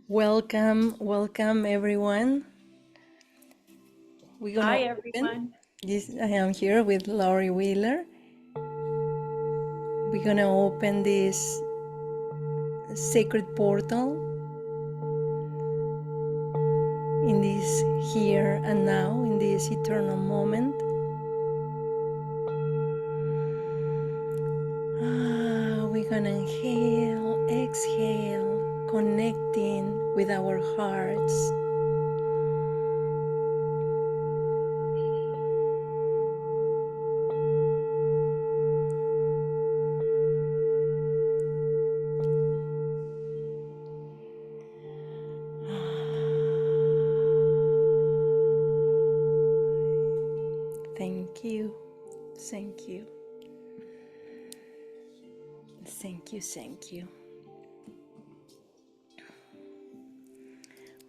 Welcome everyone. We're gonna Hi, open. everyone. Yes, I am here with Laurie Wheeler. We're gonna open this sacred portal in this here and now, in this eternal moment. We're gonna inhale, exhale, connecting with our hearts. Thank you, thank you, thank you, thank you.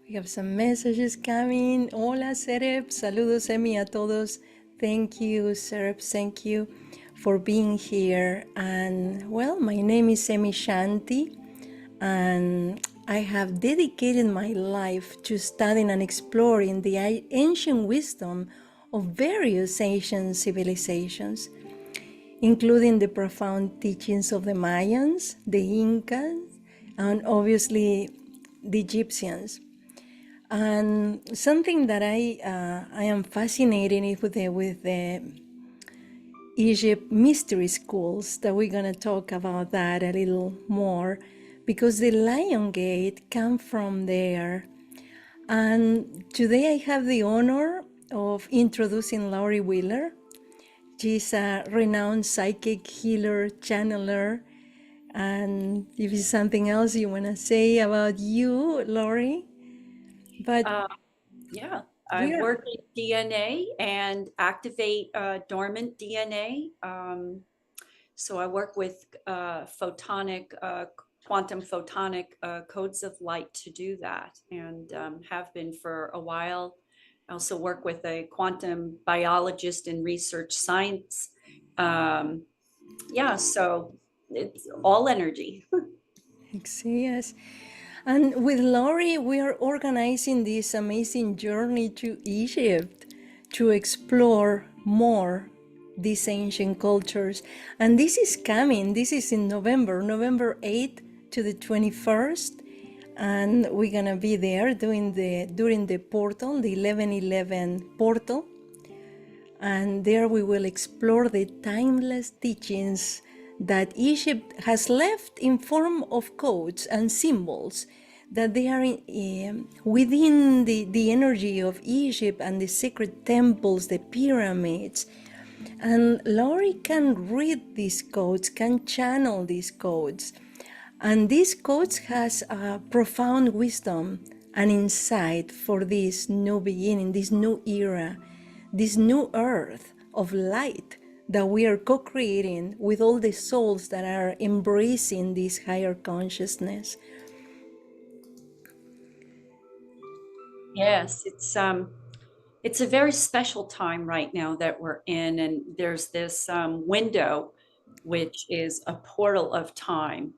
We have some messages coming. Hola, Serep. Saludos, Emi, a todos. Thank you, Serep. Thank you for being here. And well, my name is Emi Shanti, and I have dedicated my life to studying and exploring the ancient wisdom of various ancient civilizations, including the profound teachings of the Mayans, the Incas, and obviously the Egyptians. And something that I am fascinated with the Egypt mystery schools, that we're gonna talk about that a little more, because the Lion Gate come from there. And today I have the honor of introducing Laurie Wheeler. She's a renowned psychic healer, channeler. And if there's something else you wanna say about you, Laurie, but Yeah, I we are. work in DNA and activate dormant DNA. So I work with quantum photonic codes of light to do that, and have been for a while. I also work with a quantum biologist in research science. Yeah, so it's all energy. Yes. And with Laurie, we are organizing this amazing journey to Egypt to explore more these ancient cultures. And this is coming, this is in November 8th to the 21st. And we're gonna be there during the portal, the 1111 portal. And there we will explore the timeless teachings that Egypt has left in form of codes and symbols, that they are within the energy of Egypt and the sacred temples, the pyramids. And Laurie can read these codes, can channel these codes. And these codes has a profound wisdom and insight for this new beginning, this new era, this new earth of light that we are co-creating with all the souls that are embracing this higher consciousness. Yes, it's a very special time right now that we're in, and there's this window, which is a portal of time.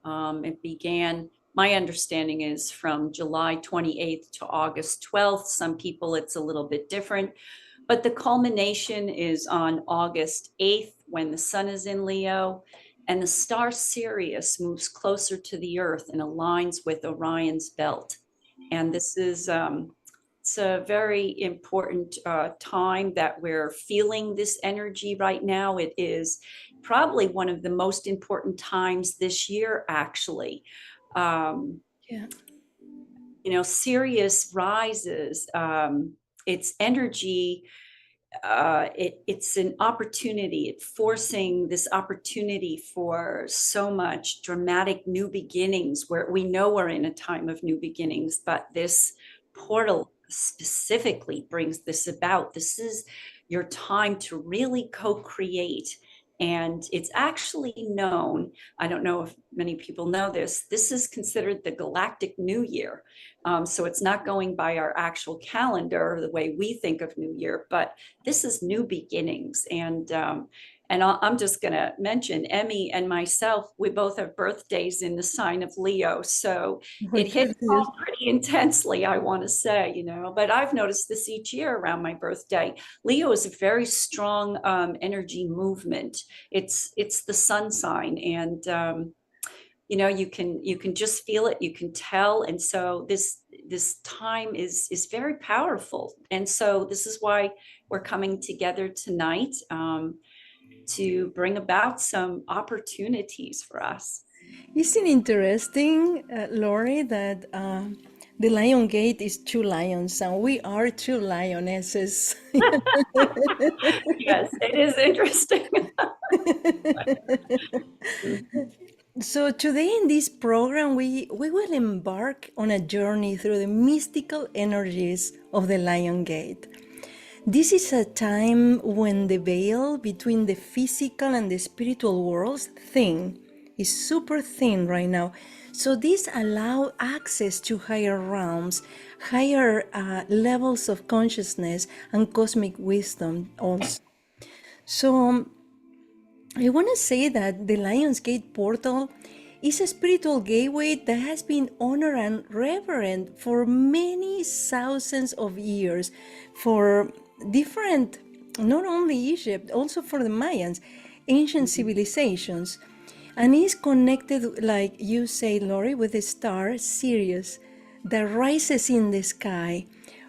It began, my understanding is from July 28th to August 12th. Some people it's a little bit different, but the culmination is on August 8th when the sun is in Leo and the star Sirius moves closer to the earth and aligns with Orion's belt. And this is it's a very important time that we're feeling this energy right now. It is probably one of the most important times this year, actually. Um, Yeah. Sirius rises, its energy, it's an opportunity. It's forcing this opportunity for so much dramatic new beginnings, where we know we're in a time of new beginnings, but this portal specifically brings this about. This is your time to really co-create. And it's actually known, I don't know if many people know this is considered the galactic new year. So it's not going by our actual calendar, the way we think of New Year, but this is new beginnings. And I'm just going to mention Emmy and myself, we both have birthdays in the sign of Leo. So My it hits goodness. home pretty intensely, I want to say, but I've noticed this each year around my birthday. Leo is a very strong energy movement. It's the sun sign, and you can just feel it, you can tell. And so this time is very powerful. And so this is why we're coming together tonight, to bring about some opportunities for us. Isn't it interesting, Lori, that the Lion Gate is two lions and we are two lionesses? Yes, it is interesting. So today in this program, we will embark on a journey through the mystical energies of the Lion Gate. This is a time when the veil between the physical and the spiritual worlds thin is super thin right now. So this allows access to higher realms, higher levels of consciousness and cosmic wisdom also. So I want to say that the Lionsgate portal is a spiritual gateway that has been honored and revered for many thousands of years for different, not only Egypt, also for the Mayans, ancient civilizations. And is connected, like you say, Lori, with the star Sirius that rises in the sky.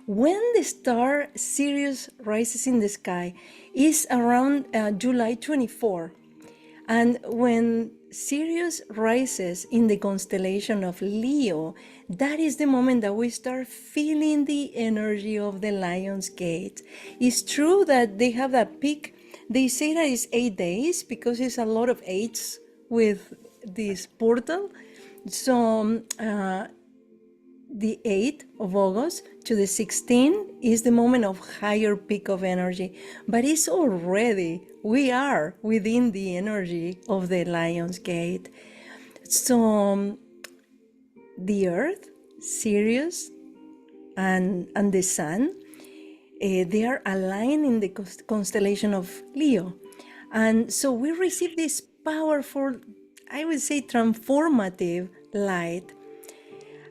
When the star Sirius rises in the sky is around July 24. And when Sirius rises in the constellation of Leo, that is the moment that we start feeling the energy of the Lion's Gate. It's true that they have that peak. They say that it's 8 days because it's a lot of eights with this portal. So the 8th of August to the 16th is the moment of higher peak of energy, but it's already, we are within the energy of the Lion's Gate. So the Earth, Sirius, and the Sun, they are aligned in the constellation of Leo. And so we receive this powerful, I would say, transformative light.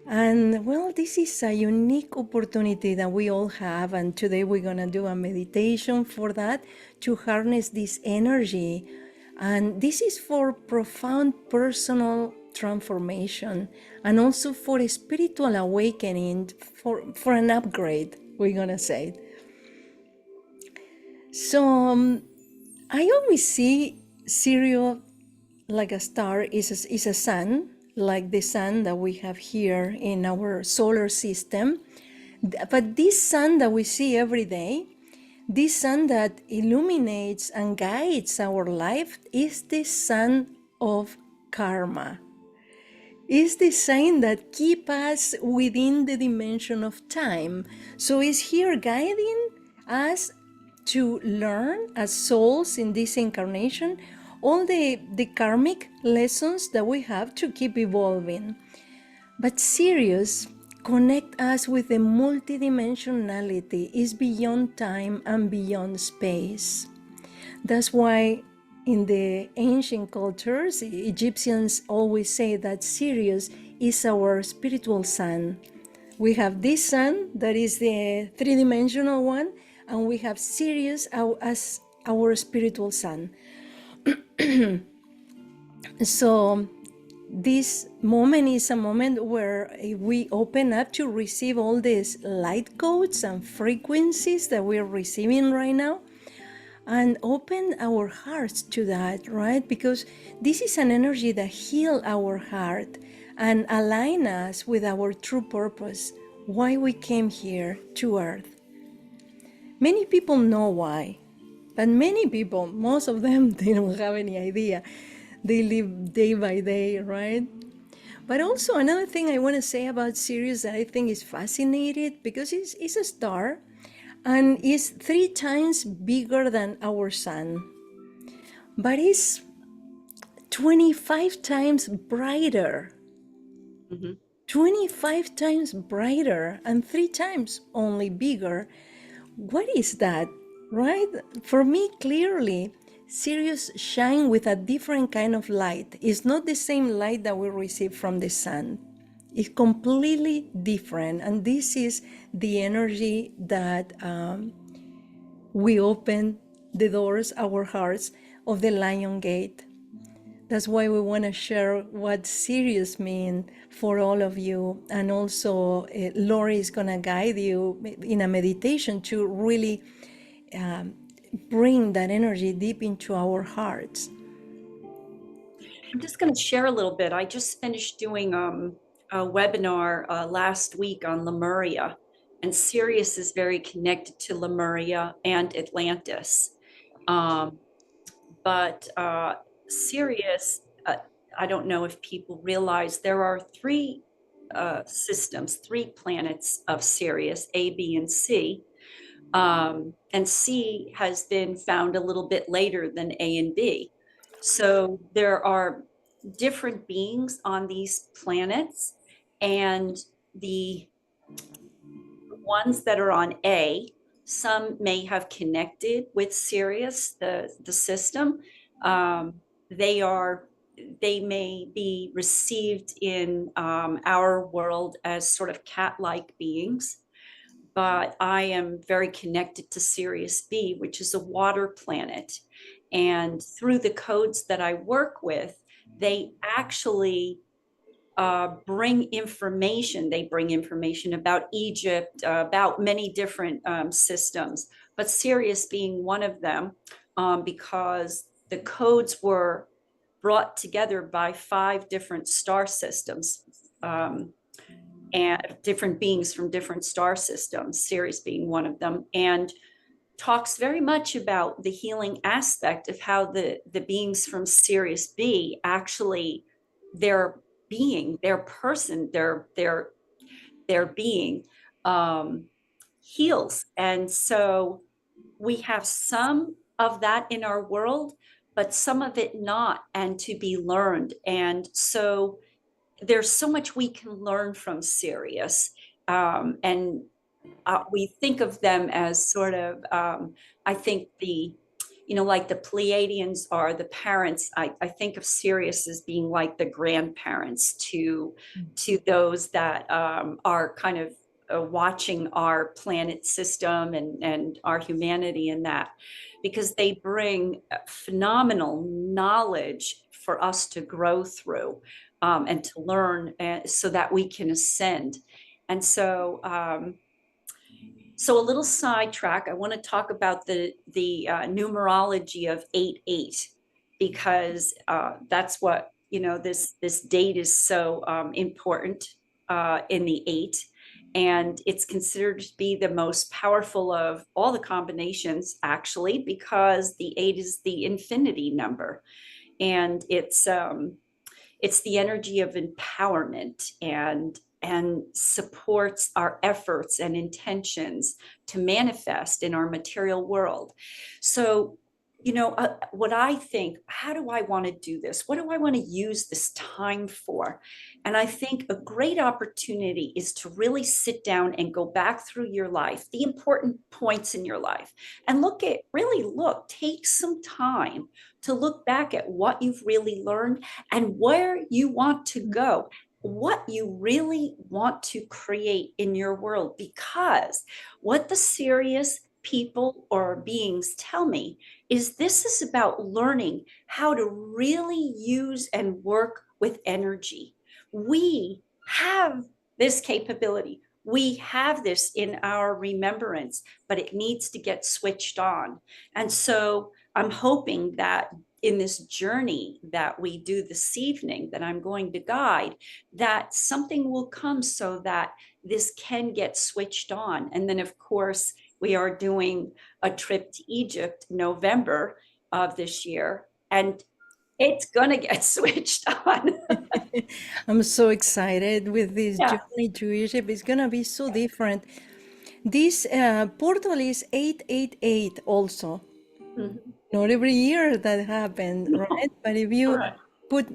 And well, this is a unique opportunity that we all have. And today we're going to do a meditation for that, to harness this energy. And this is for profound personal transformation and also for a spiritual awakening, for an upgrade, we're going to say. So I always see Sirius like a star is a sun, like the sun that we have here in our solar system. But this sun that we see every day, this sun that illuminates and guides our life, is the sun of karma. Is the sign that keep us within the dimension of time. So it's here guiding us to learn as souls in this incarnation all the karmic lessons that we have to keep evolving. But Sirius connect us with the multidimensionality, is beyond time and beyond space. That's why in the ancient cultures, Egyptians always say that Sirius is our spiritual sun. We have this sun that is the three-dimensional one, and we have Sirius as our spiritual sun. So this moment is a moment where we open up to receive all these light codes and frequencies that we're receiving right now, and open our hearts to that, right? Because this is an energy that heals our heart and align us with our true purpose, why we came here to Earth. Many people know why, but many people, most of them, they don't have any idea. They live day by day, right? But also another thing I want to say about Sirius that I think is fascinating, because it's a star and is 3 times bigger than our sun, but it's 25 times brighter. 25 times brighter and 3 times only bigger. What is that, right? For me, clearly, Sirius shine with a different kind of light. It's not the same light that we receive from the sun. It's completely different. And this is the energy that we open the doors, our hearts, of the Lion Gate. That's why we want to share what Sirius mean for all of you. And also, Lori is going to guide you in a meditation to really bring that energy deep into our hearts. I'm just going to share a little bit. I just finished doing a webinar last week on Lemuria, and Sirius is very connected to Lemuria and Atlantis. But Sirius, I don't know if people realize there are three systems, three planets of Sirius, A, B, and C. And C has been found a little bit later than A and B. So there are different beings on these planets, and the ones that are on A, some may have connected with Sirius, the system. They may be received in our world as sort of cat-like beings. But I am very connected to Sirius B, which is a water planet. And through the codes that I work with, they actually bring information. They bring information about Egypt, about many different systems, but Sirius being one of them, because the codes were brought together by 5 different star systems. And different beings from different star systems, Sirius being one of them, and talks very much about the healing aspect of how the beings from Sirius B actually, their being, their person, their being heals. And so we have some of that in our world, but some of it not, and to be learned. And so there's so much we can learn from Sirius. And we think of them as sort of, I think like the Pleiadians are the parents. I think of Sirius as being like the grandparents to those that are kind of watching our planet system and our humanity in that, because they bring phenomenal knowledge for us to grow through. And to learn so that we can ascend. And so, so a little sidetrack, I want to talk about the numerology of 88, because that's what, this date is so important in the 8. And it's considered to be the most powerful of all the combinations, actually, because the 8 is the infinity number. And it's the energy of empowerment and supports our efforts and intentions to manifest in our material world. So, what I think, how do I want to do this? What do I want to use this time for? And I think a great opportunity is to really sit down and go back through your life, the important points in your life, and take some time to look back at what you've really learned and where you want to go, what you really want to create in your world. Because what the Sirius people or beings tell me is this is about learning how to really use and work with energy. We have this capability. We have this in our remembrance, but it needs to get switched on. And so I'm hoping that in this journey that we do this evening, that I'm going to guide, that something will come so that this can get switched on. And then, of course, we are doing a trip to Egypt November of this year, and it's going to get switched on. I'm so excited with this Yeah. journey to Egypt. It's going to be so different. This portal is 888 also. Mhm. Not every year that happened, right? But if you Correct. put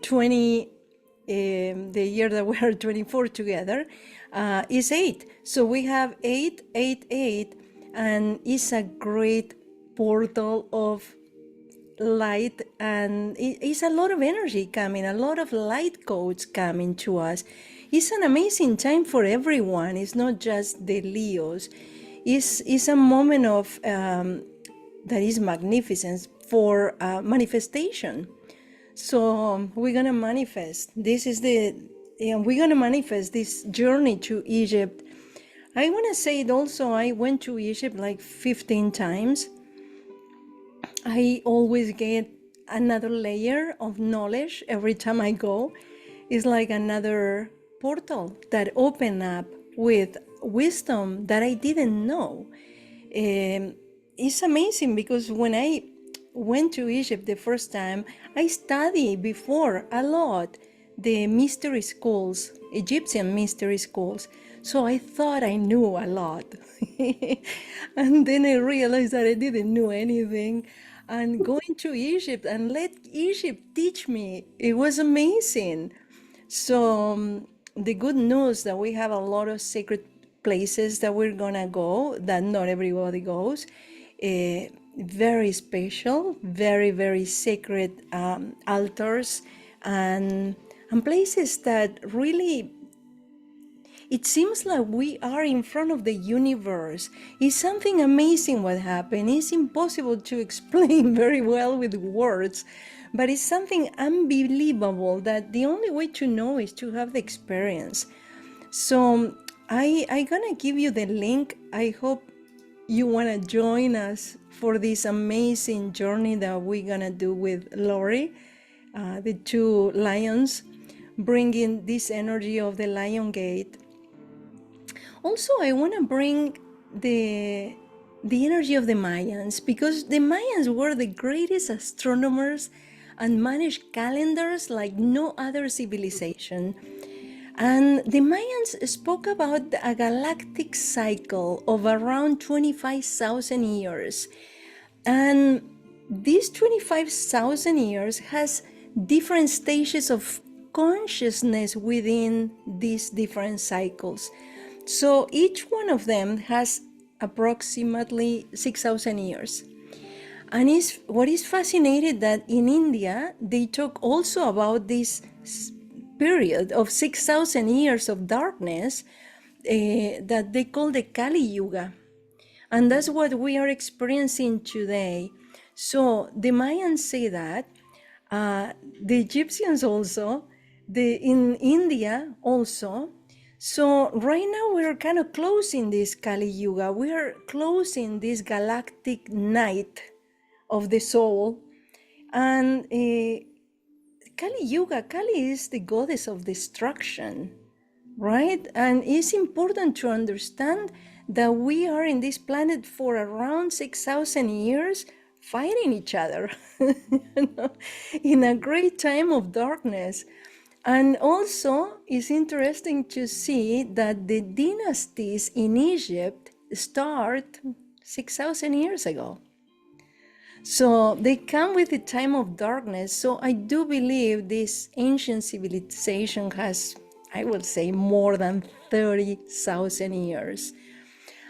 20, the year that we are 24 together, is 8. So we have 888, and it's a great portal of light, and it's a lot of energy coming, a lot of light codes coming to us. It's an amazing time for everyone. It's not just the Leos. It's a moment of that is magnificent for manifestation. So we're gonna manifest. This is we're gonna manifest this journey to Egypt. I want to say it also. I went to Egypt like 15 times. I always get another layer of knowledge every time I go. It's like another portal that open up with wisdom that I didn't know. It's amazing because when I went to Egypt the first time, I studied before a lot the mystery schools, Egyptian mystery schools. So I thought I knew a lot. And then I realized that I didn't know anything. And going to Egypt and let Egypt teach me, it was amazing. So the good news that we have a lot of sacred places that we're gonna go that not everybody goes. Very special, very, very sacred altars and places that really, it seems like we are in front of the universe. It's something amazing what happened. It's impossible to explain very well with words, but it's something unbelievable that the only way to know is to have the experience. So I gonna give you the link. I hope you wanna join us for this amazing journey that we're gonna do with Lori, the two lions, bringing this energy of the Lion Gate. Also, I want to bring the energy of the Mayans, because the Mayans were the greatest astronomers and managed calendars like no other civilization. And the Mayans spoke about a galactic cycle of around 25,000 years. And these 25,000 years has different stages of consciousness within these different cycles. So each one of them has approximately 6,000 years. And what is fascinating that in India, they talk also about this period of 6,000 years of darkness that they call the Kali Yuga. And that's what we are experiencing today. So the Mayans say that, the Egyptians also, in India also. So right now we're kind of closing this Kali Yuga. We are closing this galactic night of the soul. And Kali Yuga, Kali is the goddess of destruction, right? And it's important to understand that we are in this planet for around 6,000 years fighting each other in a great time of darkness. And also, it's interesting to see that the dynasties in Egypt start 6,000 years ago. So they come with a time of darkness. So I do believe this ancient civilization has, I will say, more than 30,000 years.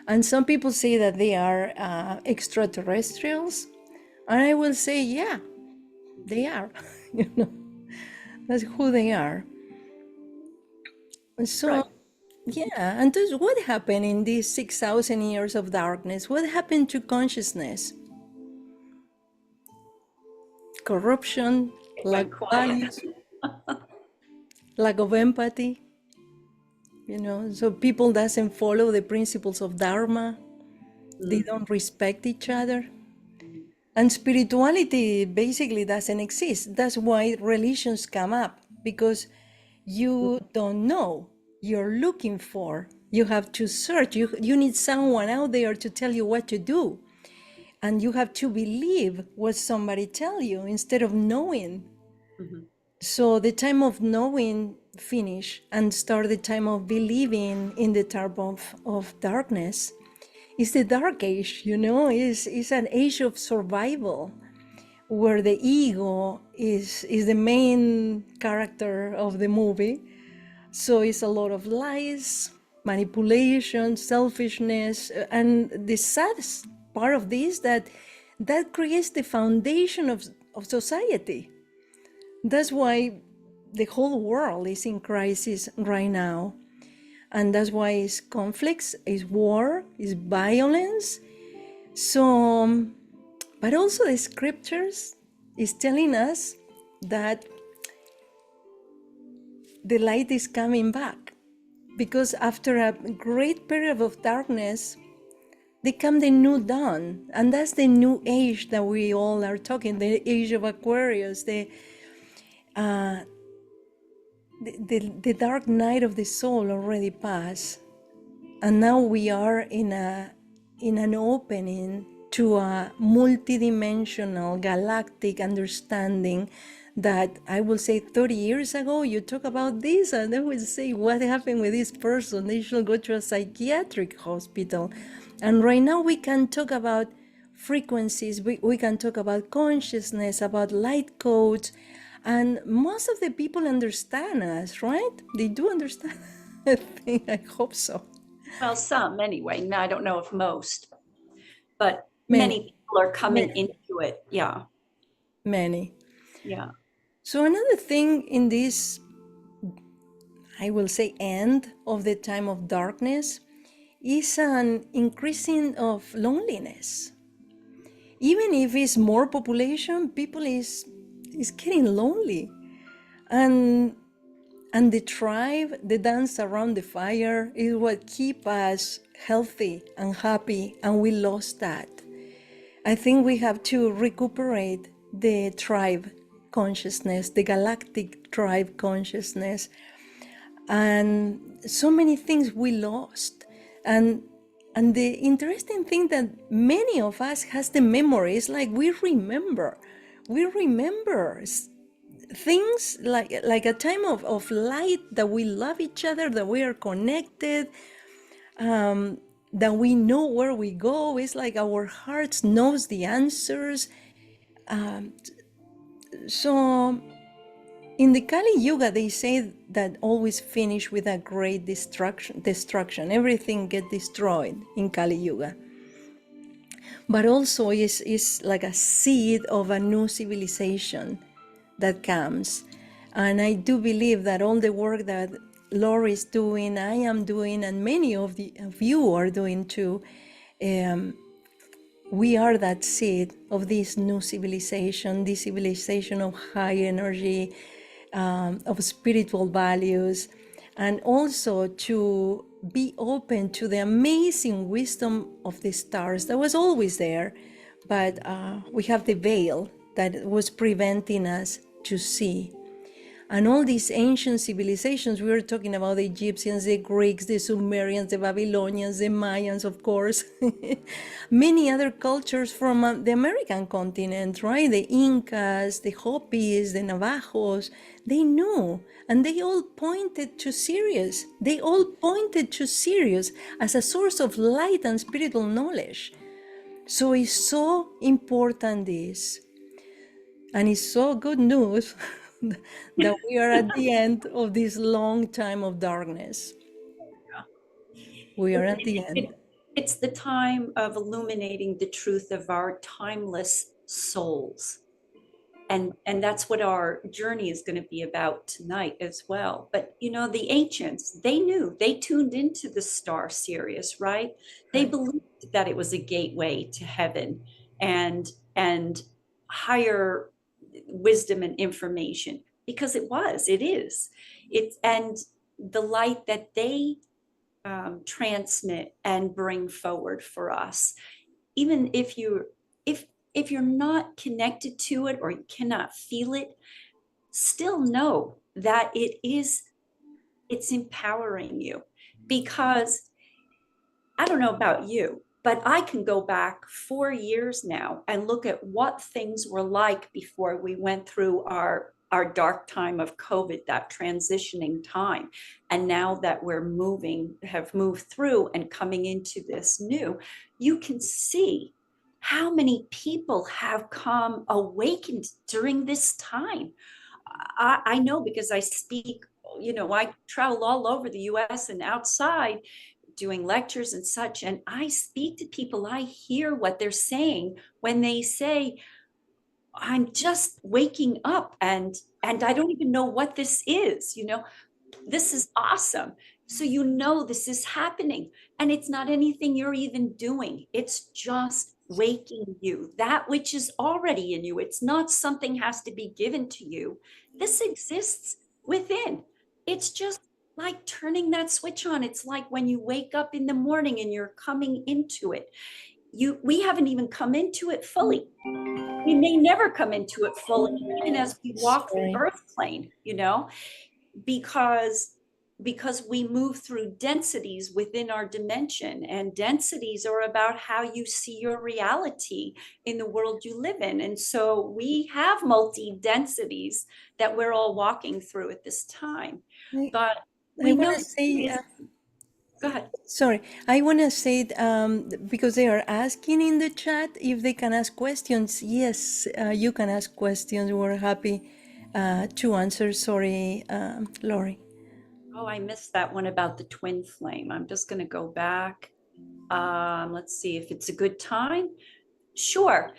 And some people say that they are extraterrestrials. And I will say, yeah, they are. That's who they are. So, Right. yeah, and thus what happened in these 6,000 years of darkness? What happened to consciousness? Corruption, It lack went of quiet. values, lack of empathy, so people doesn't follow the principles of Dharma. They don't respect each other. And spirituality basically doesn't exist. That's why religions come up, because you don't know. You're looking for. You have to search. You need someone out there to tell you what to do. And you have to believe what somebody tell you instead of knowing. So the time of knowing finish and start the time of believing in the time of darkness. It's the dark age, it's an age of survival where the ego is the main character of the movie. So it's a lot of lies, manipulation, selfishness, and the saddest part of this that that creates the foundation of society. That's why the whole world is in crisis right now. And that's why it's conflicts, it's war, it's violence. So, but also the scriptures is telling us that the light is coming back. Because after a great period of darkness, they come the new dawn. And that's the new age that we all are talking, the age of Aquarius, the dark night of the soul already passed, and now we are in an opening to a multidimensional galactic understanding that I will say 30 years ago you talk about this and they will say what happened with this person, they should go to a psychiatric hospital. And right now we can talk about frequencies, we can talk about consciousness, about light codes. And most of the people understand us, right? They do understand. I hope so. Well, some anyway. No, I don't know if most, but Many, many people are coming many, into it. Yeah. many. Yeah. So another thing in this, I will say, end of the time of darkness is an increasing of loneliness. Even if it's more population, people is getting lonely. And the tribe, the dance around the fire is what keep us healthy and happy, and we lost that. I think we have to recuperate the tribe consciousness, the galactic tribe consciousness, and so many things we lost. And the interesting thing that many of us has the memory is like we remember things like a time of light, that we love each other, that we are connected, that we know where we go. It's like our hearts knows the answers. So in the Kali Yuga, they say that always finish with a great destruction. Everything get destroyed in Kali Yuga. But also is like a seed of a new civilization that comes. And I do believe that all the work that Laura is doing, I am doing, and many of you are doing too, we are that seed of this new civilization, this civilization of high energy, of spiritual values, and also to be open to the amazing wisdom of the stars that was always there, but we have the veil that was preventing us to see. And all these ancient civilizations, we were talking about the Egyptians, the Greeks, the Sumerians, the Babylonians, the Mayans, of course, many other cultures from the American continent, right? The Incas, the Hopis, the Navajos, they knew, and they all pointed to Sirius. They all pointed to Sirius as a source of light and spiritual knowledge. So it's so important this. And it's so good news that we are at the end of this long time of darkness. We are at the end. It's the time of illuminating the truth of our timeless souls. And that's what our journey is going to be about tonight as well. But you know, the ancients, they knew, they tuned into the star Sirius, right? They believed that it was a gateway to heaven and higher wisdom and information, because it is. It's and the light that they transmit and bring forward for us, even if you're not connected to it or you cannot feel it, still know that it's empowering you. Because I don't know about you, but I can go back 4 years now and look at what things were like before we went through our dark time of COVID, that transitioning time. And now that have moved through and coming into this new, you can see how many people have come awakened during this time. I know, because I speak, I travel all over the US and outside. doing lectures and such, and I speak to people, I hear what they're saying when they say, I'm just waking up and I don't even know what this is, this is awesome. So this is happening, and it's not anything you're even doing. It's just waking you, that which is already in you. It's not something has to be given to you. This exists within. It's just like turning that switch on. It's like when you wake up in the morning and you're coming into it. We haven't even come into it fully. We may never come into it fully, even as we walk the Sorry. earth plane, because we move through densities within our dimension, and densities are about how you see your reality in the world you live in. And so we have multi-densities that we're all walking through at this time. But I we want know to say, go ahead. sorry, I want to say, because they are asking in the chat if they can ask questions. Yes, you can ask questions. We're happy to answer. Sorry, Lori. Oh, I missed that one about the twin flame. I'm just going to go back. Let's see if it's a good time. Sure.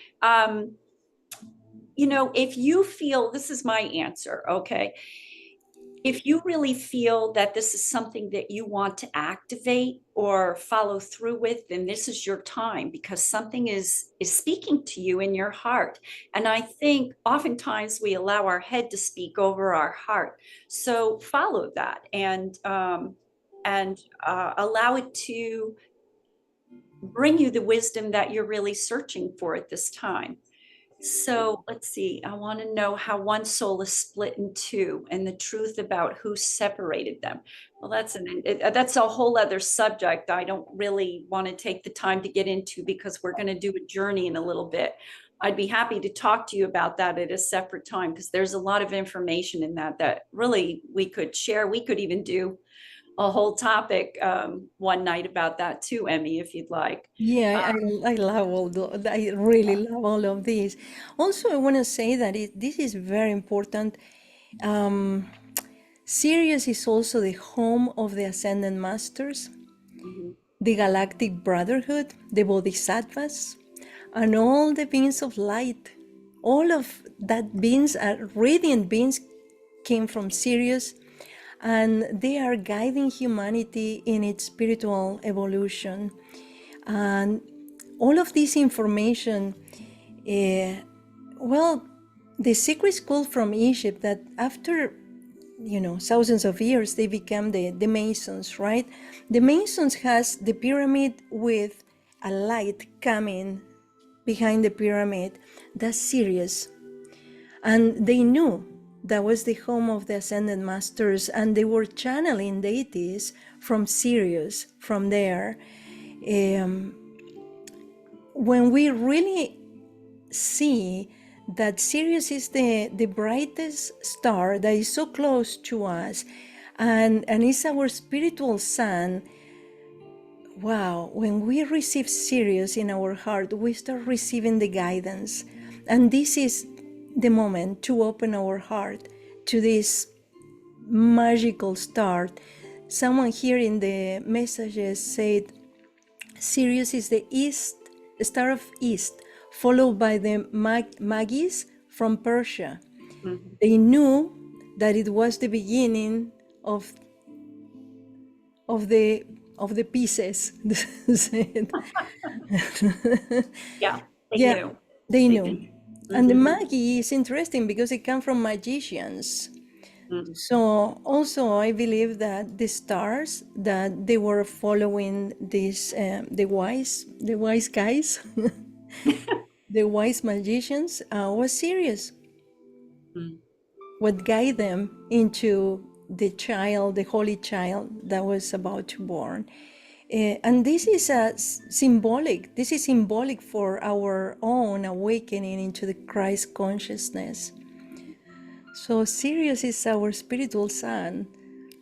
If you feel, this is my answer, okay? If you really feel that this is something that you want to activate or follow through with, then this is your time, because something is speaking to you in your heart. And I think oftentimes we allow our head to speak over our heart. So follow that and allow it to bring you the wisdom that you're really searching for at this time. So let's see, I want to know how one soul is split in two and the truth about who separated them. Well, that's a whole other subject I don't really want to take the time to get into, because we're going to do a journey in a little bit. I'd be happy to talk to you about that at a separate time, because there's a lot of information in that really we could share. We could even do a whole topic one night about that too, Emmy, if you'd like. Yeah, I love I really love all of this. Also, I want to say that this is very important. Um, Sirius is also the home of the Ascended Masters, Mhm. the Galactic Brotherhood, the Bodhisattvas, and all the beings of light. All of that beings are radiant beings, came from Sirius, and they are guiding humanity in its spiritual evolution. And all of this information, well, the secret school from Egypt, that after thousands of years, they became the Masons, right? The Masons has the pyramid with a light coming behind the pyramid. That's Sirius. And they knew that was the home of the Ascended Masters, and they were channeling deities from Sirius, from there. When we really see that Sirius is the brightest star that is so close to us, and is our spiritual sun, wow, when we receive Sirius in our heart, we start receiving the guidance. And this is the moment to open our heart to this magical start. Someone here in the messages said Sirius is the star of east, followed by the Magis from Persia. Mhm. They knew that it was the beginning of the pieces. Yeah, they Yeah, knew. they They knew. did. And the Mhm. Magi is interesting because it comes from magicians. Mhm. So also I believe that the stars that they were following these the wise guys, the wise magicians, was Sirius. Mm. What guide them into the child, the holy child that was about to born. And this is symbolic. This is symbolic for our own awakening into the Christ consciousness. So Sirius is our spiritual son.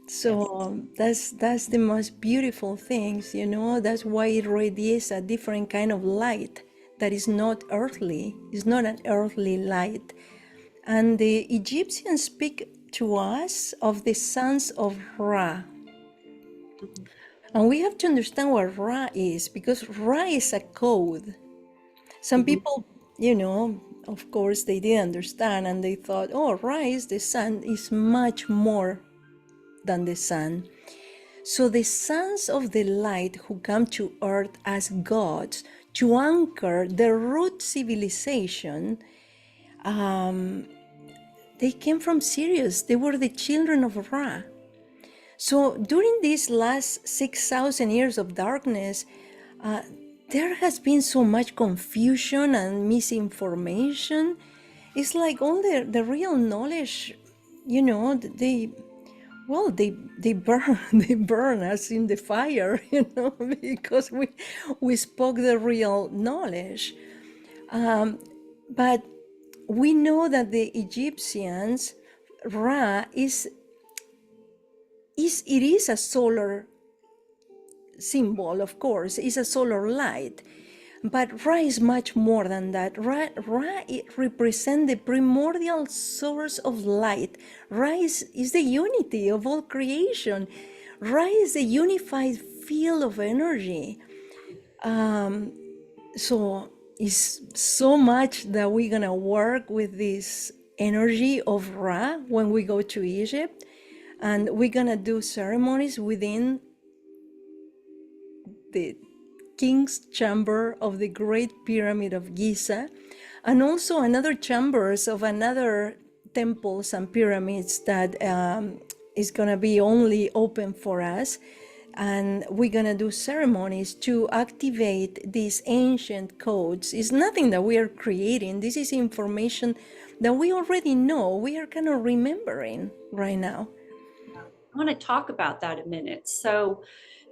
Yes. So that's the most beautiful things, That's why it radiates a different kind of light that is not earthly. It's not an earthly light. And the Egyptians speak to us of the sons of Ra. Mhm. And we have to understand what Ra is, because Ra is a code. Some Mhm. people, of course, they didn't understand and they thought, oh, Ra is the sun, is much more than the sun. So the sons of the light who come to earth as gods to anchor the root civilization, they came from Sirius. They were the children of Ra. So during these last 6,000 years of darkness, there has been so much confusion and misinformation. It's like all the real knowledge, they, well, they burn they burn us in the fire, because we spoke the real knowledge. But we know that the Egyptians, Ra it is a solar symbol, of course, is a solar light. But Ra is much more than that. Ra it represents the primordial source of light. Ra is the unity of all creation. Ra is the unified field of energy. So it's so much that we're gonna work with this energy of Ra when we go to Egypt, and we're gonna do ceremonies within the king's chamber of the Great Pyramid of Giza, and also another chambers of another temples and pyramids that is gonna be only open for us. And we're gonna do ceremonies to activate these ancient codes. It's nothing that we are creating. This is information that we already know. We are kind of remembering right now. I want to talk about that a minute. So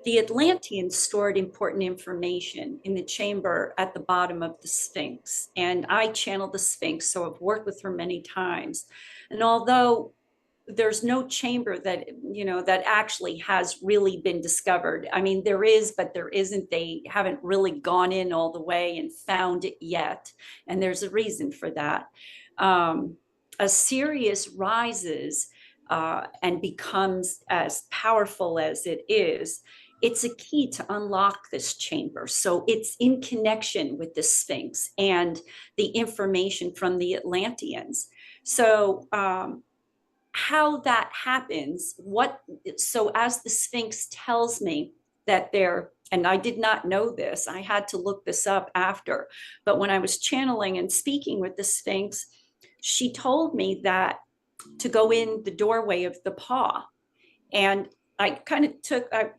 the Atlanteans stored important information in the chamber at the bottom of the Sphinx. And I channeled the Sphinx, so I've worked with her many times. And although there's no chamber that that actually has really been discovered. I mean, there is, but there isn't. They haven't really gone in all the way and found it yet, and there's a reason for that. As Sirius rises and becomes as powerful as it is, it's a key to unlock this chamber. So it's in connection with the Sphinx and the information from the Atlanteans. So how that happens, so as the Sphinx tells me that they're, and I did not know this, I had to look this up after, but when I was channeling and speaking with the Sphinx, she told me that to go in the doorway of the paw. And I kind of took a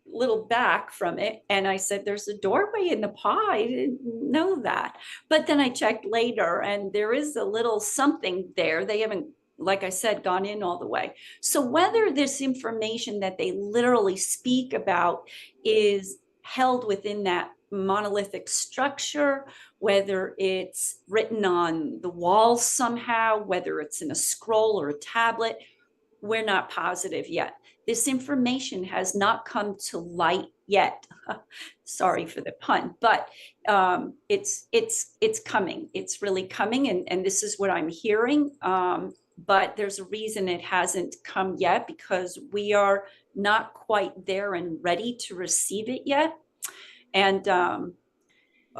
little back from it and I said, there's a doorway in the paw. I didn't know that. But then I checked later and there is a little something there. They haven't, like I said, gone in all the way. So whether this information that they literally speak about is held within that monolithic structure, whether it's written on the walls somehow, whether it's in a scroll or a tablet, we're not positive yet. This information has not come to light yet. Sorry for the pun, but it's coming. It's really coming, and this is what I'm hearing. But there's a reason it hasn't come yet, because we are not quite there and ready to receive it yet. And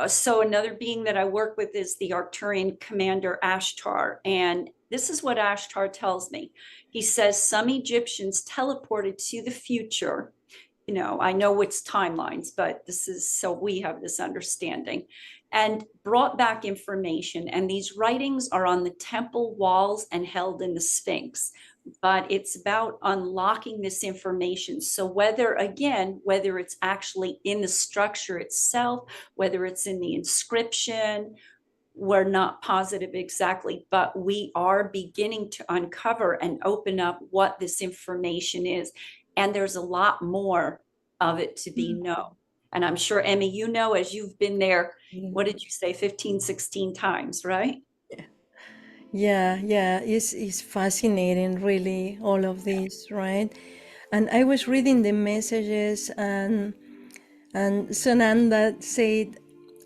so another being that I work with is the Arcturian commander Ashtar. And this is what Ashtar tells me. He says some Egyptians teleported to the future. I know it's timelines, but this is so we have this understanding, and brought back information. And these writings are on the temple walls and held in the Sphinx. But it's about unlocking this information. So whether it's actually in the structure itself, whether it's in the inscription, we're not positive exactly, but we are beginning to uncover and open up what this information is. And there's a lot more of it to be known. And I'm sure, Emmy, as you've been there, what did you say, 15, 16 times, right? Yeah, it's fascinating, really, all of this, right? And I was reading the messages, and Sananda said,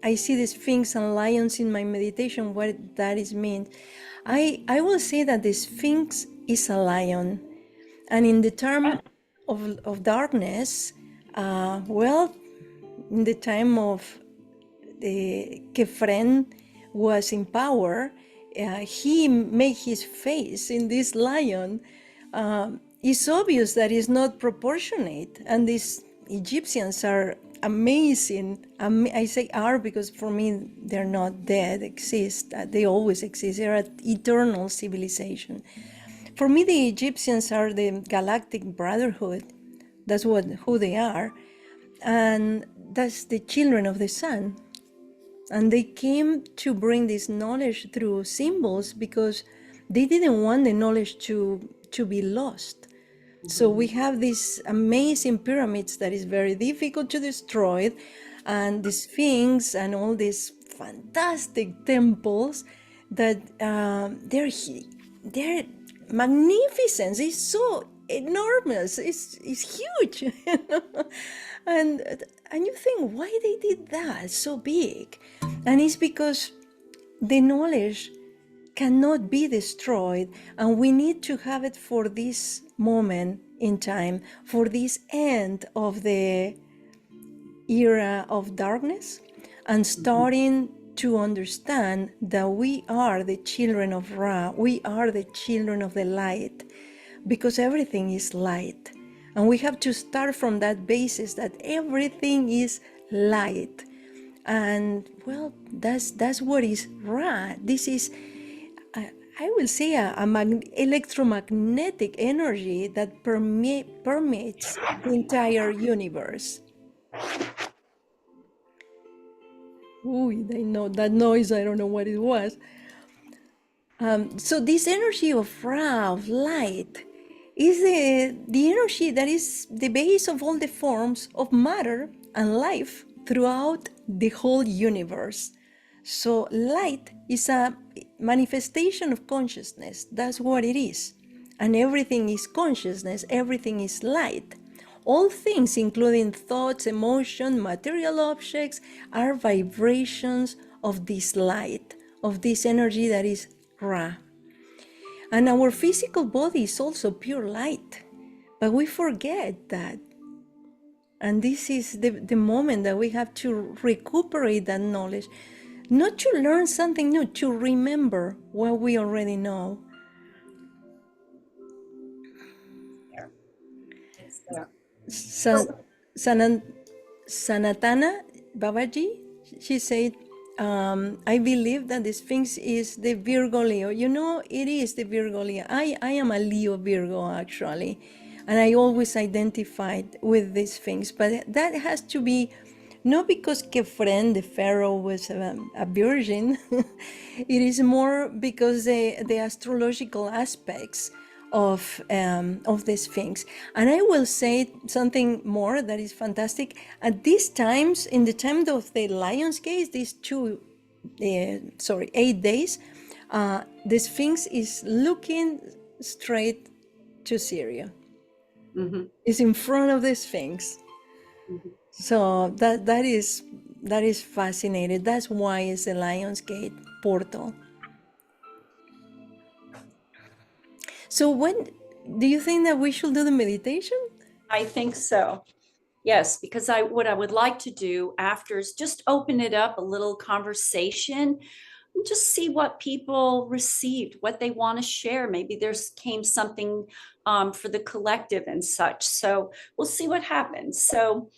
I see the Sphinx and lions in my meditation, what that is mean. I will say that the Sphinx is a lion. And in the term of darkness, Well, in the time of the Kefren was in power, he made his face in this lion. It's obvious that it's not proportionate, and these Egyptians are amazing. I say are because for me they're not dead, exist. They always exist. They're an eternal civilization. For me, the Egyptians are the galactic brotherhood. That's who they are, and that's the children of the sun. And they came to bring this knowledge through symbols because they didn't want the knowledge to be lost. So we have these amazing pyramids that is very difficult to destroy, and the Sphinx and all these fantastic temples that they're magnificent. It's so enormous. It's huge, you know? and and you think why they did that so big, and it's because the knowledge cannot be destroyed, and we need to have it for this moment in time, for this end of the era of darkness, and starting to understand that we are the children of Ra, we are the children of the light, because everything is light. And we have to start from that basis that everything is light. And well, that's what is Ra. This is, I will say, electromagnetic energy that permeates the entire universe. Ooh, they know that noise. I don't know what it was. So this energy of Ra, of light, is the energy that is the base of all the forms of matter and life throughout the whole universe. So light is a manifestation of consciousness. That's what it is. And everything is consciousness, everything is light. All things, including thoughts, emotion, material objects, are vibrations of this light, of this energy that is Ra. And our physical body is also pure light, but we forget that. And this is the moment that we have to recuperate that knowledge, not to learn something new, to remember what we already know. It's there. Sanatana Babaji, she said, I believe that the Sphinx is the Virgo Leo. You know, it is the Virgo Leo. I am a Leo Virgo, actually. And I always identified with this Sphinx. But that has to be not because Kefren, the pharaoh, was a virgin. It is more because the astrological aspects of the Sphinx. And I will say something more that is fantastic. At these times, in the time of the Lion's Gate, these 8 days, the Sphinx is looking straight to Syria. It's in front of the Sphinx. So that is fascinating. That's why it's the Lion's Gate portal. So when do you think that we should do the meditation? I think so. Yes, because what I would like to do after is just open it up, a little conversation, and just see what people received, what they want to share. Maybe there's came something for the collective and such. So we'll see what happens. So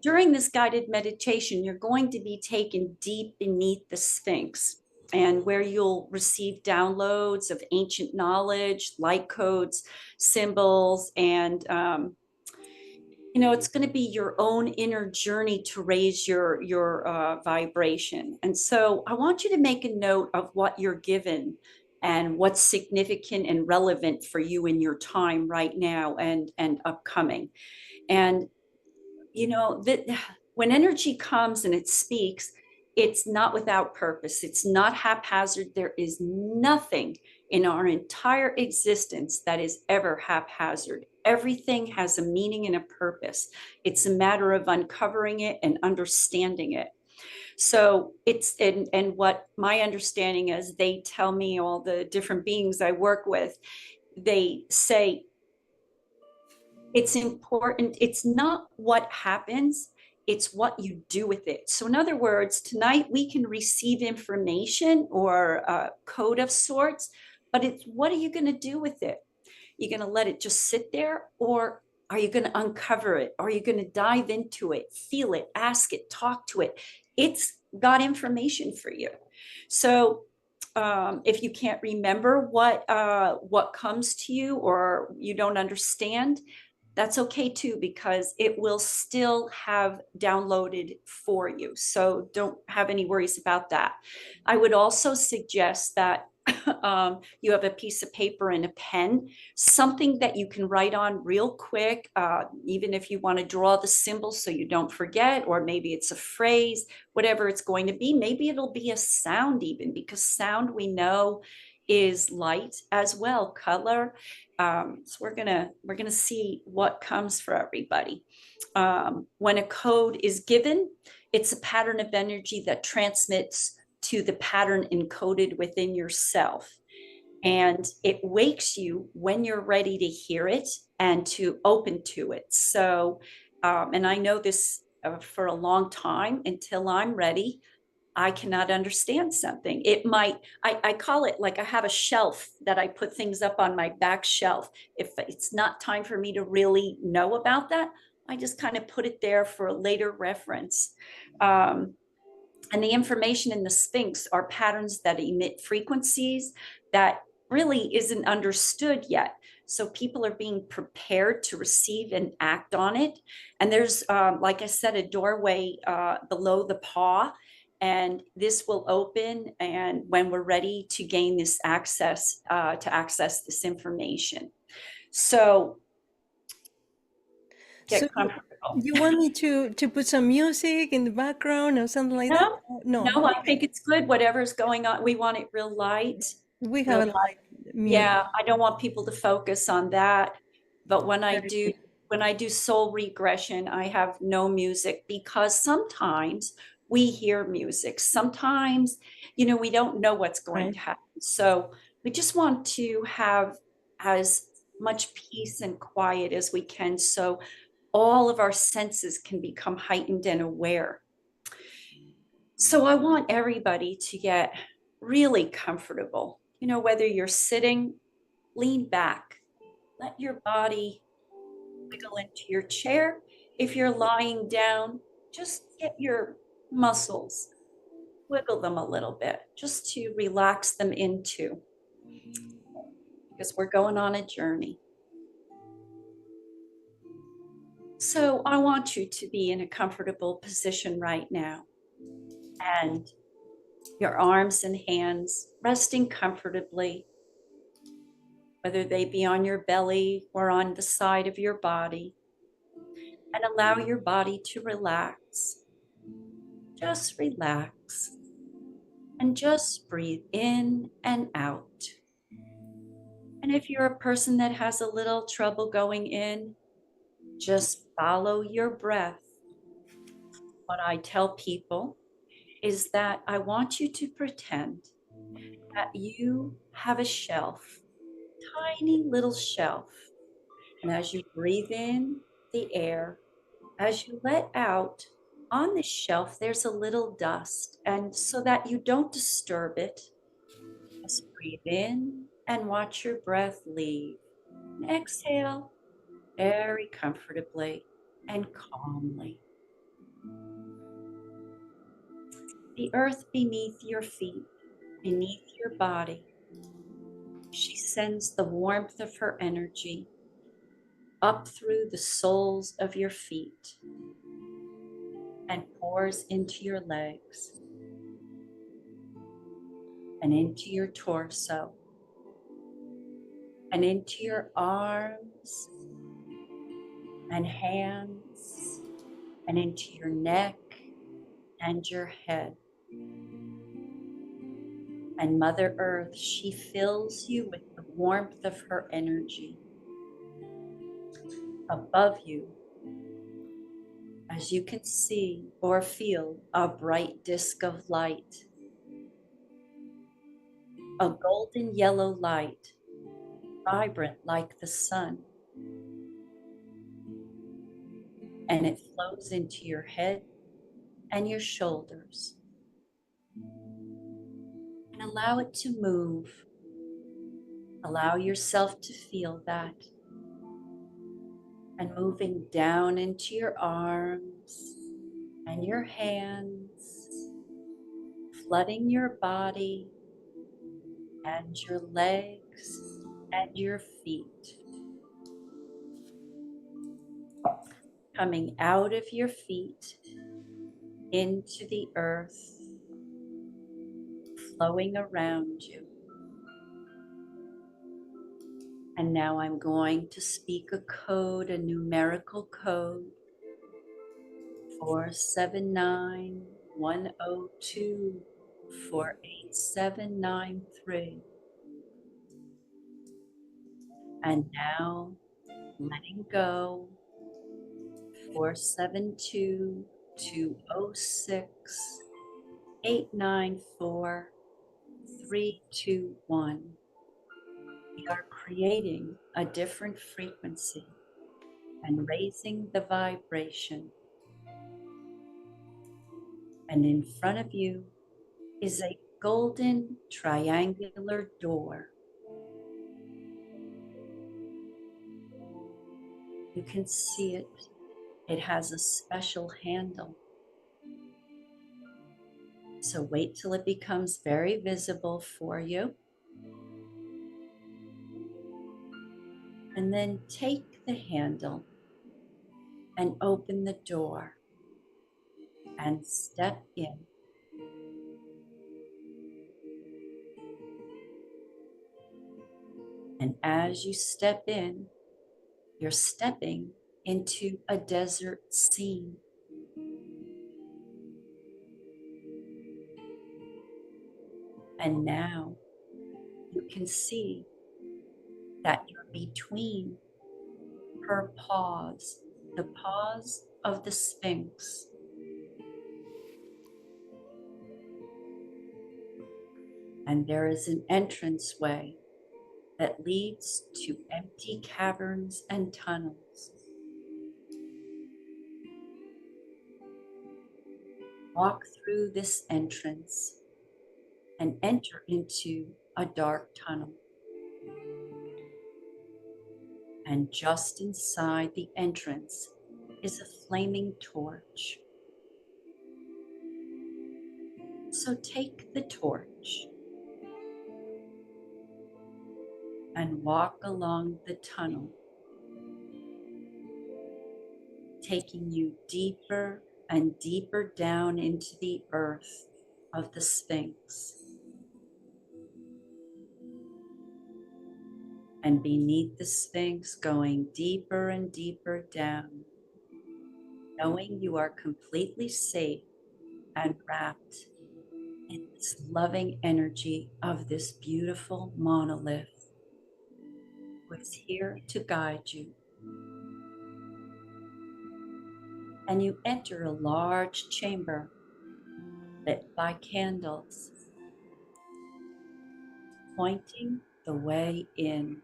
during this guided meditation, you're going to be taken deep beneath the Sphinx, and where you'll receive downloads of ancient knowledge, light codes, symbols, and it's going to be your own inner journey to raise your vibration. And so I want you to make a note of what you're given and what's significant and relevant for you in your time right now and upcoming. And that when energy comes and it speaks, it's not without purpose. It's not haphazard. There is nothing in our entire existence that is ever haphazard. Everything has a meaning and a purpose. It's a matter of uncovering it and understanding it. So it's, and what my understanding is, they tell me, all the different beings I work with, they say, It's important. It's not what happens, it's what you do with it. So in other words, tonight we can receive information or a code of sorts, but it's what are you going to do with it? You're going to let it just sit there, or are you going to uncover it? Are you going to dive into it, feel it, ask it, talk to it? It's got information for you. So if you can't remember what comes to you, or you don't understand, that's okay too, because it will still have downloaded for you. So don't have any worries about that. I would also suggest that you have a piece of paper and a pen, something that you can write on real quick, even if you want to draw the symbols so you don't forget, or maybe it's a phrase, whatever it's going to be. Maybe it'll be a sound even, because sound we know is light as well, color. So we're gonna see what comes for everybody. When a code is given, it's a pattern of energy that transmits to the pattern encoded within yourself. And it wakes you when you're ready to hear it and to open to it. So, and I know this for a long time, until I'm ready, I cannot understand something. It might, I call it like I have a shelf that I put things up on my back shelf. If it's not time for me to really know about that, I just kind of put it there for a later reference. And the information in the Sphinx are patterns that emit frequencies that really isn't understood yet. So people are being prepared to receive and act on it. And there's, like I said, a doorway below the paw, and this will open. And when we're ready to gain this access, to access this information. So So get comfortable. you want me to put some music in the background or something like that? No, No, no, I okay. think it's good. Whatever's going on, we want it real light, We real have like music. Yeah, I don't want people to focus on that. But Very good. when I do soul regression, I have no music, because sometimes we hear music. Sometimes, we don't know what's going Right. to happen. So we just want to have as much peace and quiet as we can, so all of our senses can become heightened and aware. So I want everybody to get really comfortable. Whether you're sitting, lean back, let your body wiggle into your chair. If you're lying down, just get your muscles, wiggle them a little bit, just to relax them into, because we're going on a journey. So I want you to be in a comfortable position right now, and your arms and hands resting comfortably, whether they be on your belly or on the side of your body, and allow your body to relax. Just relax and just breathe in and out. And if you're a person that has a little trouble going in, just follow your breath. What I tell people is that I want you to pretend that you have a shelf, tiny little shelf. And as you breathe in the air, as you let out, on the shelf, there's a little dust. And so that you don't disturb it, just breathe in and watch your breath leave. And exhale very comfortably and calmly. The earth beneath your feet, beneath your body, she sends the warmth of her energy up through the soles of your feet and pours into your legs and into your torso and into your arms and hands and into your neck and your head. And Mother Earth, she fills you with the warmth of her energy. Above you, as you can see or feel, a bright disk of light, a golden yellow light, vibrant like the sun. and it flows into your head and your shoulders. And allow it to move. Allow yourself to feel that. And moving down into your arms and your hands, flooding your body and your legs and your feet. Coming out of your feet into the earth, flowing around you. And now I'm going to speak a code, a numerical code, 479-102-48793. And now letting go, 472-206-894-321. We are creating a different frequency and raising the vibration. And in front of you is a golden triangular door. You can see it. It has a special handle. So wait till it becomes very visible for you. And then take the handle and open the door and step in. And as you step in, you're stepping into a desert scene. And now you can see that you're between her paws, the paws of the Sphinx. And there is an entranceway that leads to empty caverns and tunnels. Walk through this entrance and enter into a dark tunnel. And just inside the entrance is a flaming torch. So take the torch and walk along the tunnel, taking you deeper and deeper down into the earth of the Sphinx. And beneath the Sphinx, going deeper and deeper down, knowing you are completely safe and wrapped in this loving energy of this beautiful monolith who is here to guide you. And you enter a large chamber lit by candles, pointing the way in.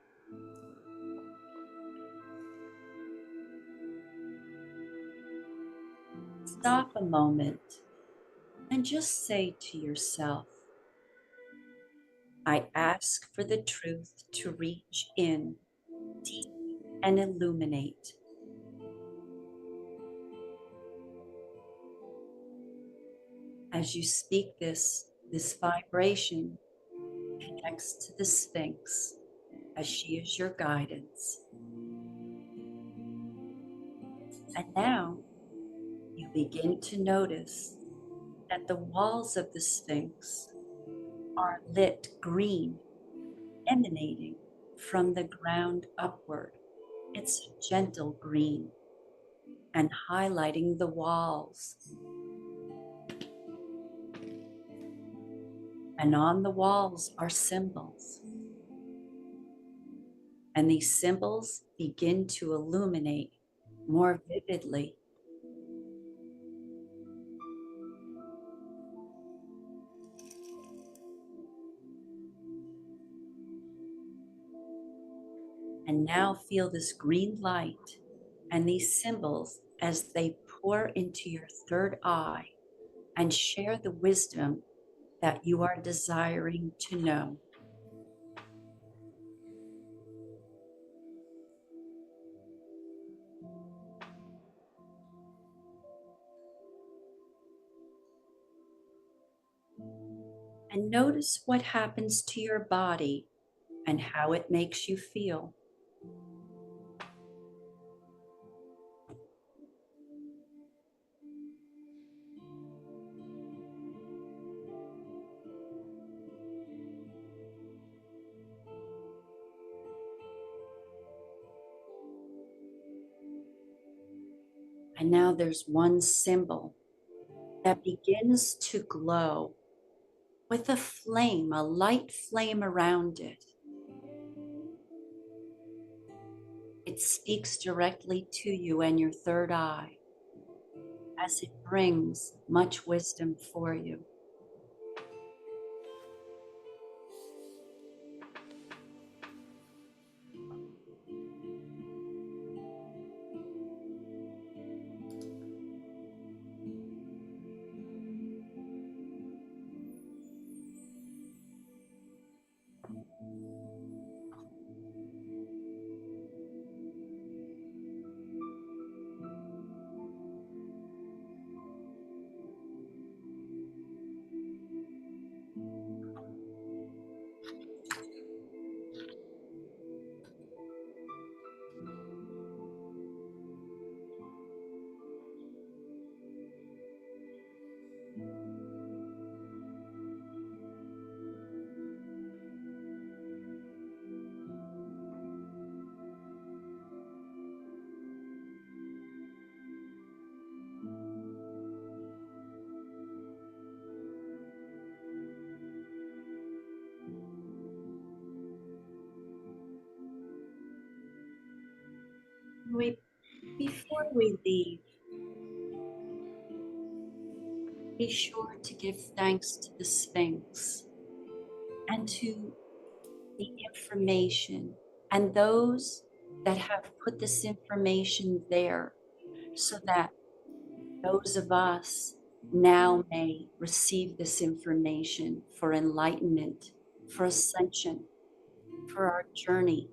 Stop a moment and just say to yourself, I ask for the truth to reach in deep and illuminate. As you speak this vibration connects to the Sphinx as she is your guidance. And now you begin to notice that the walls of the Sphinx are lit green, emanating from the ground upward. It's a gentle green and highlighting the walls. And on the walls are symbols. And these symbols begin to illuminate more vividly. And now feel this green light and these symbols as they pour into your third eye and share the wisdom that you are desiring to know. And notice what happens to your body and how it makes you feel. And now there's one symbol that begins to glow with a flame, a light flame around it. It speaks directly to you and your third eye as it brings much wisdom for you. Before we leave, be sure to give thanks to the Sphinx and to the information and those that have put this information there so that those of us now may receive this information for enlightenment, for ascension, for our journey.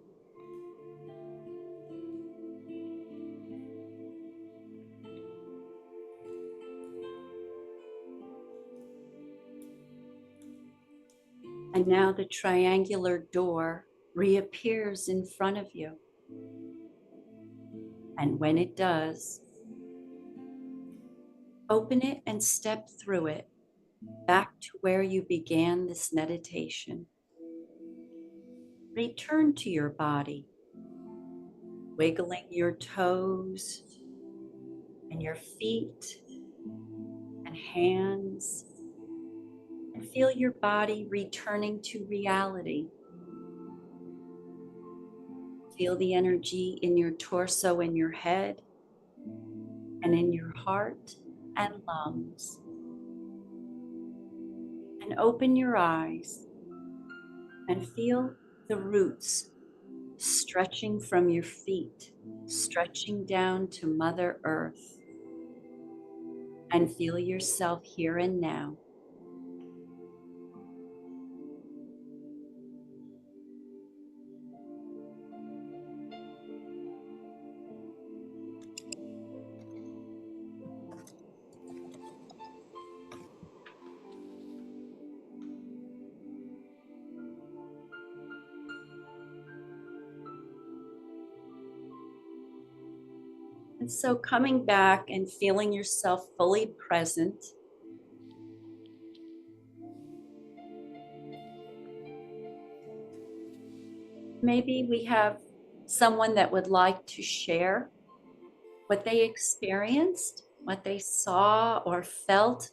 And now the triangular door reappears in front of you. And when it does, open it and step through it back to where you began this meditation. Return to your body, wiggling your toes and your feet and hands, and feel your body returning to reality. Feel the energy in your torso and your head and in your heart and lungs. And open your eyes and feel the roots stretching from your feet, stretching down to Mother Earth. And feel yourself here and now. And so coming back and feeling yourself fully present, maybe we have someone that would like to share what they experienced, what they saw or felt.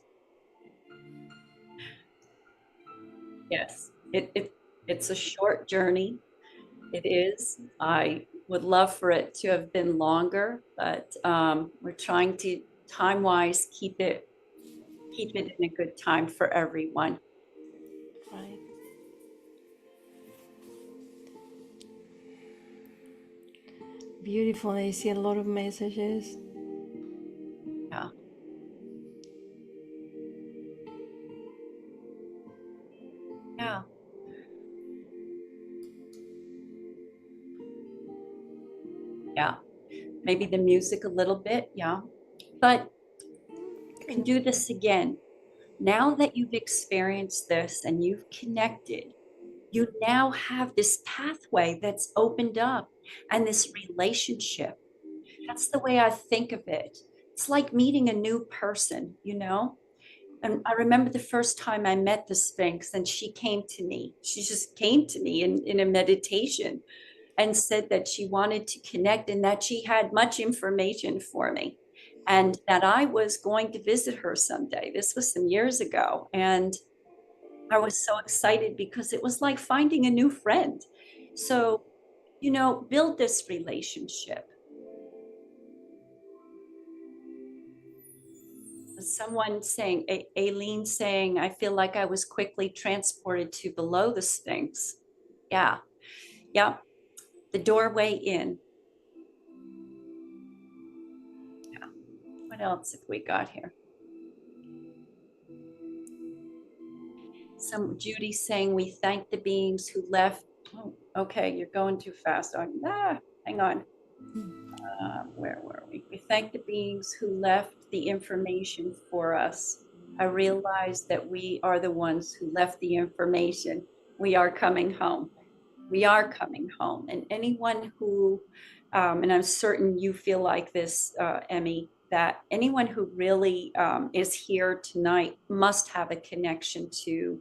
Yes, it's a short journey. It is. I would love for it to have been longer, but we're trying to time-wise keep it in a good time for everyone. Right. Beautiful. I see a lot of messages. Yeah. Yeah. Yeah. Maybe the music a little bit. Yeah. But you can do this again. Now that you've experienced this and you've connected, you now have this pathway that's opened up and this relationship. That's the way I think of it. It's like meeting a new person, you know? And I remember the first time I met the Sphinx and she came to me. She just came to me in a meditation and said that she wanted to connect and that she had much information for me and that I was going to visit her someday. This was some years ago. And I was so excited because it was like finding a new friend. So, build this relationship. Someone saying, Aileen saying, I feel like I was quickly transported to below the Sphinx. Yeah. Yeah. The doorway in. Yeah. What else have we got here? Some Judy saying, we thank the beings who left. Oh, okay, you're going too fast. Hang on. Where were we? We thank the beings who left the information for us. I realize that we are the ones who left the information. We are coming home. We are coming home. And anyone who, and I'm certain you feel like this, Emmy, that anyone who really is here tonight must have a connection to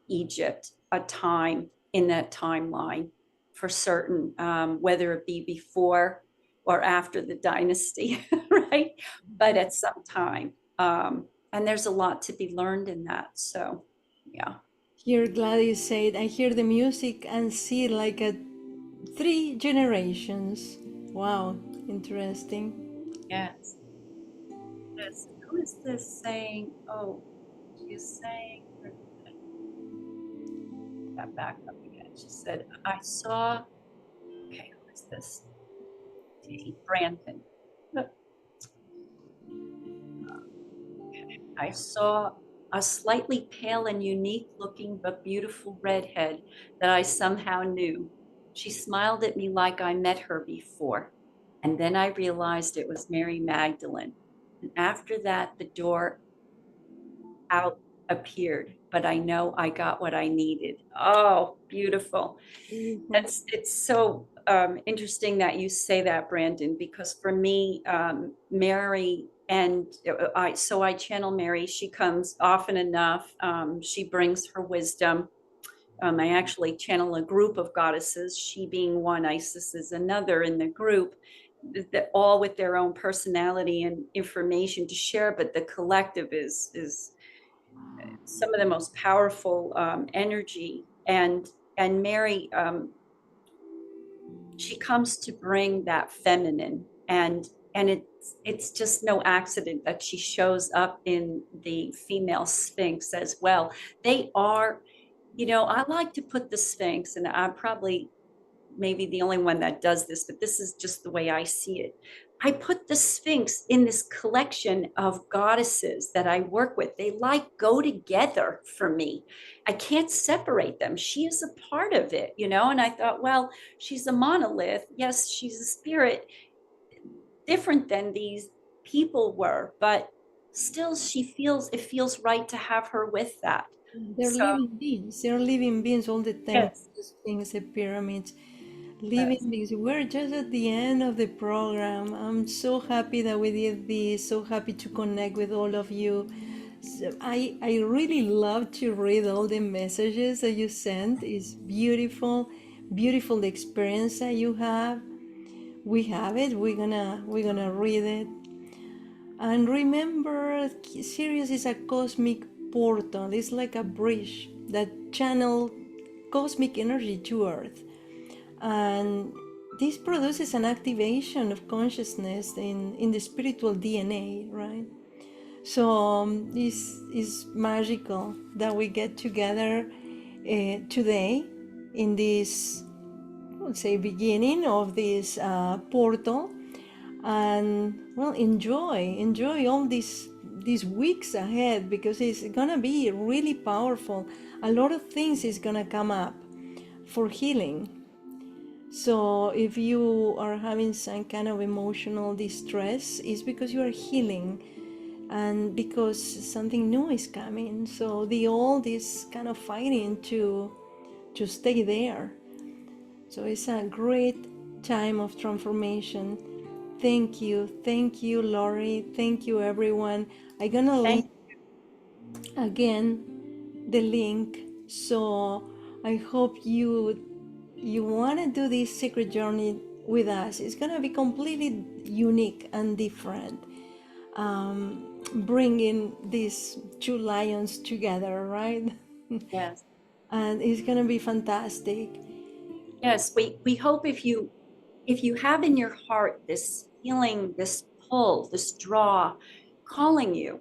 Egypt, a time in that timeline for certain, whether it be before or after the dynasty, right? But at some time. And there's a lot to be learned in that. So, yeah. Here Gladys said, I hear the music and see like a 3 generations. Wow, interesting. Yes. Yes. Who is this saying? Oh, she's saying that back up again. She said, I saw, okay, who is this? Brandon. I saw a slightly pale and unique looking but beautiful redhead that I somehow knew. She smiled at me like I met her before. And then I realized it was Mary Magdalene. And after that, the door out appeared, but I know I got what I needed. Oh, beautiful. It's so interesting that you say that, Brandon, because for me, Mary and I channel Mary. She comes often enough. She brings her wisdom. I actually channel a group of goddesses, she being one, Isis is another in the group, that all with their own personality and information to share, but the collective is some of the most powerful energy. And Mary, she comes to bring that feminine, and it's just no accident that she shows up in the female Sphinx as well. They are, I like to put the Sphinx, and I'm probably maybe the only one that does this, but this is just the way I see it. I put the Sphinx in this collection of goddesses that I work with. They go together for me. I can't separate them. She is a part of it, and I thought, well, she's a monolith. Yes, she's a spirit, different than these people were, but still it feels right to have her with that. They're So, living beings. They're living beings, all the yes, temples, things, the pyramids. yes. Living beings. We're just at the end of the program. I'm so happy that we did this. So happy to connect with all of you. So I really love to read all the messages that you sent. It's beautiful, beautiful the experience that you have. We have it. We're gonna read it. And remember, Sirius is a cosmic portal. It's like a bridge that channel cosmic energy to Earth. And this produces an activation of consciousness in the spiritual DNA, right? So this is magical that we get together today in this, let's say, beginning of this portal. And well, enjoy all these weeks ahead, because it's gonna be really powerful. A lot of things is gonna come up for healing. So if you are having some kind of emotional distress, it's because you are healing and because something new is coming. So the old is kind of fighting to stay there. So it's a great time of transformation. Thank you, Lori. Thank you, everyone. I'm gonna link Thank again the link. So I hope you want to do this secret journey with us. It's gonna be completely unique and different. Bringing these two lions together, right? Yes. And it's gonna be fantastic. Yes, we hope if you have in your heart this feeling, this pull, this draw calling you,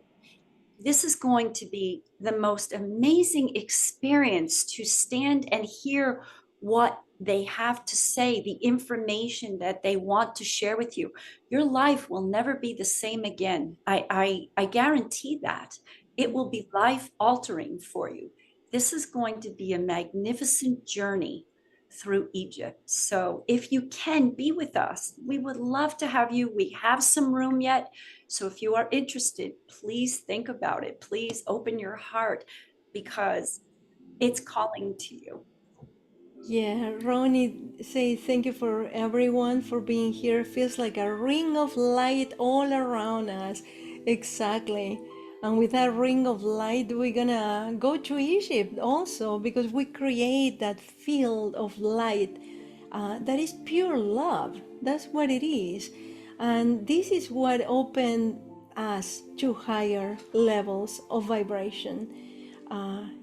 this is going to be the most amazing experience to stand and hear what they have to say, the information that they want to share with you. Your life will never be the same again. I guarantee that. It will be life altering for you. This is going to be a magnificent journey through Egypt. So if you can be with us, we would love to have you. We have some room yet. So if you are interested, please think about it. Please open your heart because it's calling to you. Yeah, Ronnie say thank you for everyone for being here. Feels like a ring of light all around us. Exactly. And with that ring of light, we're gonna go to Egypt also, because we create that field of light that is pure love. That's what it is. And this is what opened us to higher levels of vibration.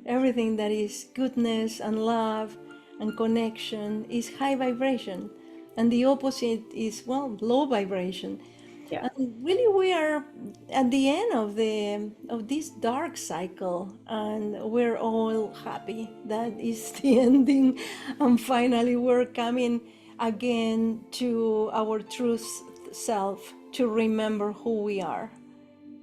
Everything that is goodness and love and connection is high vibration, and the opposite is, well, low vibration. Yeah. And really, we are at the end of this dark cycle, and we're all happy that is the ending, and finally we're coming again to our true self, to remember who we are.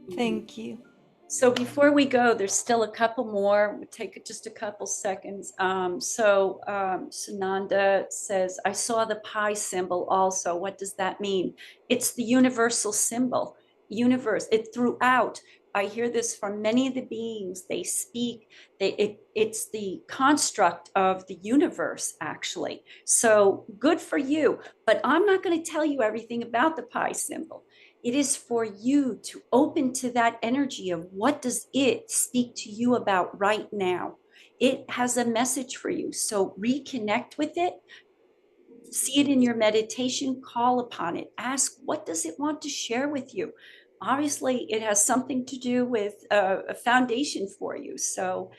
Mhm. Thank you. So before we go, there's still a couple more. We'll take just a couple seconds. Sananda says, I saw the pi symbol also. What does that mean? It's the universal symbol. Universe, it throughout. I hear this from many of the beings. They speak, it's the construct of the universe, actually. So good for you. But I'm not going to tell you everything about the pi symbol. It is for you to open to that energy of what does it speak to you about right now. It has a message for you. So reconnect with it, see it in your meditation, call upon it, ask what does it want to share with you. Obviously, it has something to do with a foundation for you. So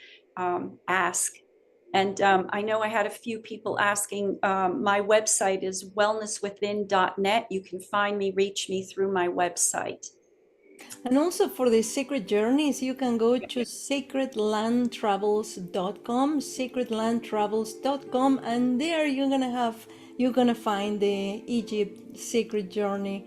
ask. And I know I had a few people asking. My website is wellnesswithin.net. You can find me, reach me through my website. And also for the sacred journeys, you can go to sacredlandtravels.com, sacredlandtravels.com, and there you're gonna find the Egypt sacred journey.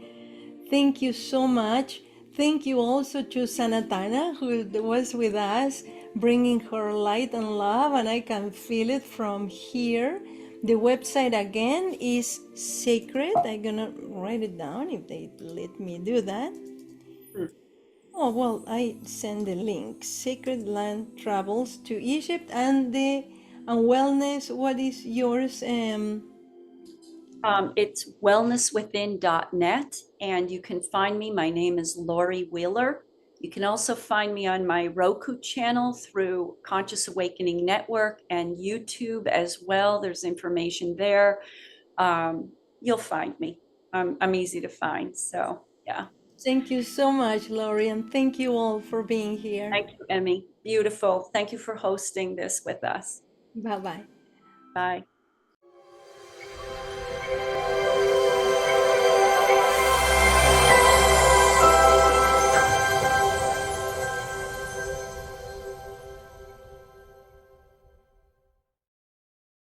Thank you so much. Thank you also to Sanatana, who was with us, bringing her light and love, and I can feel it from here. The website again is sacred. I'm gonna write it down if they let me do that. Hmm. Oh, well, I send the link. Sacred Land Travels to Egypt, and the and wellness. What is yours? It's wellnesswithin.net, and you can find me. My name is Lori Wheeler. You can also find me on my Roku channel through Conscious Awakening Network and YouTube as well. There's information there. You'll find me. I'm easy to find. So, yeah. Thank you so much, Lori, and thank you all for being here. Thank you, Emmy. Beautiful. Thank you for hosting this with us. Bye bye. Bye.